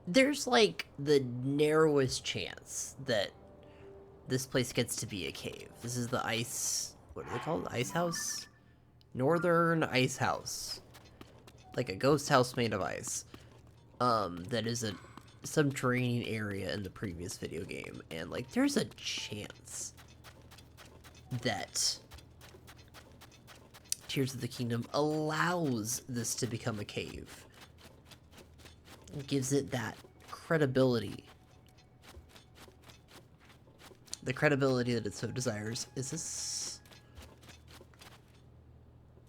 there's like the narrowest chance that this place gets to be a cave. This is the ice. What are they called? Icehouse? Northern Icehouse. Like a ghost house made of ice. That is a subterranean area in the previous video game. And like, there's a chance that Tears of the Kingdom allows this to become a cave. It gives it that credibility. The credibility that it so desires. Is this...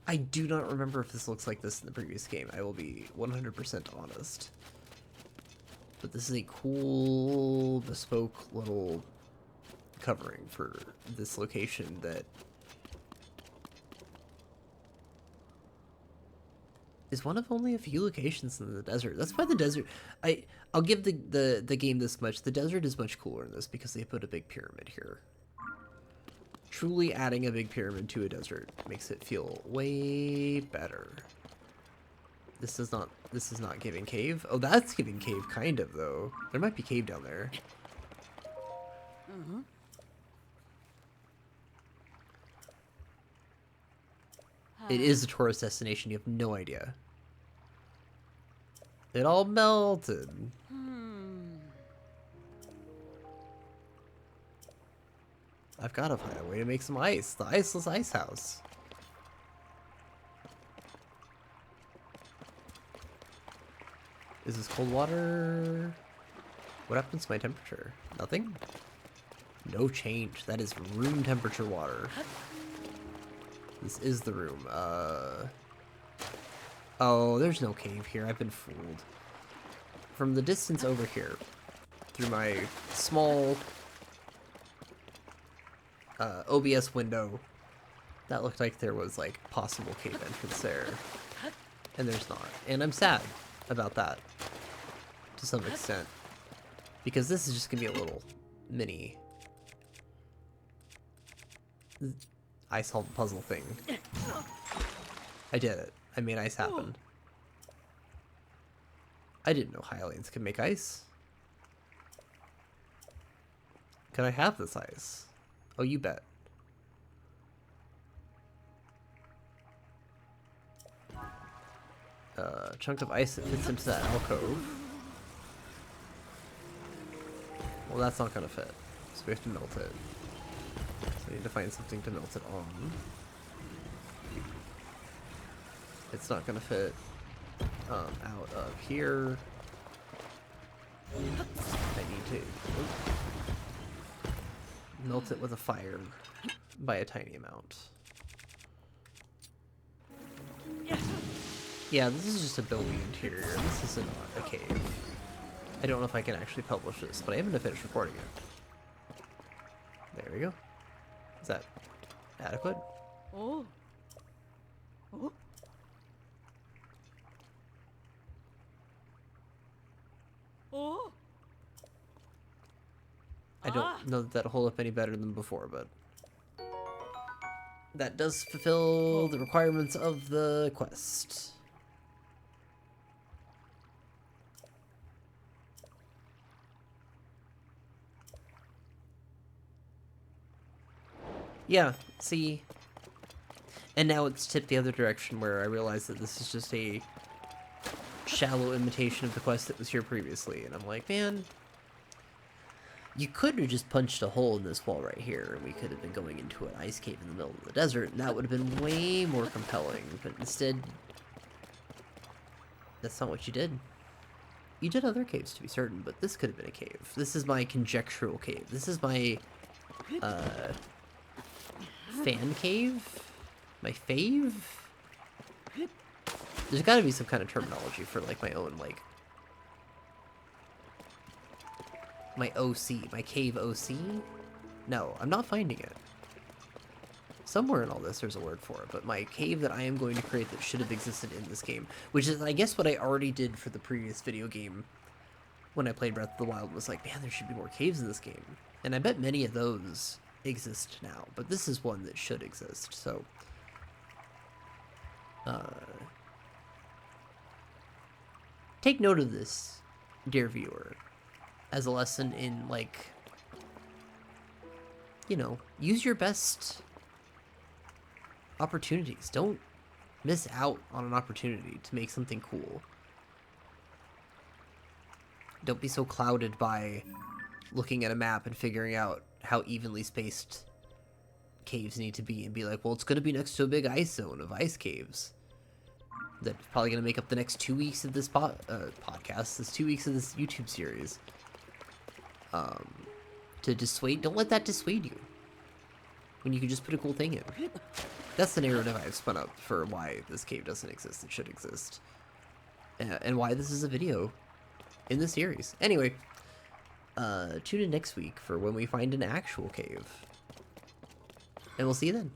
I do not remember if this looks like this in the previous game. I will be 100% honest. But this is a cool, bespoke little covering for this location that is one of only a few locations in the desert. That's why the desert... I'll give the game this much. The desert is much cooler in this because they put a big pyramid here. Truly adding a big pyramid to a desert makes it feel way better. This is not giving cave. Oh, that's giving cave, kind of, though. There might be cave down there. It is a tourist destination. You have no idea. It all melted. I've got to find a way to make some ice. The iceless ice house. Is this cold water? What happens to my temperature? Nothing? No change. That is room temperature water. This is the room. Oh, there's no cave here. I've been fooled. From the distance over here, through my small OBS window, that looked like there was like possible cave entrance there. And there's not. And I'm sad about that to some extent. Because this is just gonna be a little mini ice puzzle thing. I did it. I made ice happen. I didn't know Hylians could make ice. Can I have this ice? Oh, you bet. Chunk of ice that fits into that alcove. Well, that's not gonna fit. So we have to melt it. So I need to find something to melt it on. It's not gonna fit out of here. I need to melt it with a fire by a tiny amount. Yeah, this is just a building interior. This isn't a cave. I don't know if I can actually publish this, but I am going to finish recording it. There we go. Is that adequate? Oh. Oh. Oh. I don't know that that'll hold up any better than before, but that does fulfill the requirements of the quest. Yeah, see? And now it's tipped the other direction where I realize that this is just a shallow imitation of the quest that was here previously. And I'm like, man, you could have just punched a hole in this wall right here, and we could have been going into an ice cave in the middle of the desert, and that would have been way more compelling. But instead, that's not what you did. You did other caves, to be certain, but this could have been a cave. This is my conjectural cave. This is my, fan cave? My fave? There's gotta be some kind of terminology for, like, my own, like... my OC. My cave OC? No, I'm not finding it. Somewhere in all this there's a word for it, but my cave that I am going to create that should have existed in this game, which is, I guess, what I already did for the previous video game when I played Breath of the Wild, was like, man, there should be more caves in this game. And I bet many of those exist now, but this is one that should exist, so... take note of this. dear viewer, as a lesson in, like, you know, use your best opportunities. Don't miss out on an opportunity to make something cool. Don't be so clouded by looking at a map and figuring out how evenly spaced caves need to be and be like, well, it's going to be next to a big ice zone of ice caves. That's probably going to make up the next 2 weeks of this podcast, this 2 weeks of this YouTube series. To dissuade, don't let that dissuade you. When you can just put a cool thing in. That's the narrative I've spun up for why this cave doesn't exist. It should exist. And why this is a video in the series. Anyway, tune in next week for when we find an actual cave. And we'll see you then.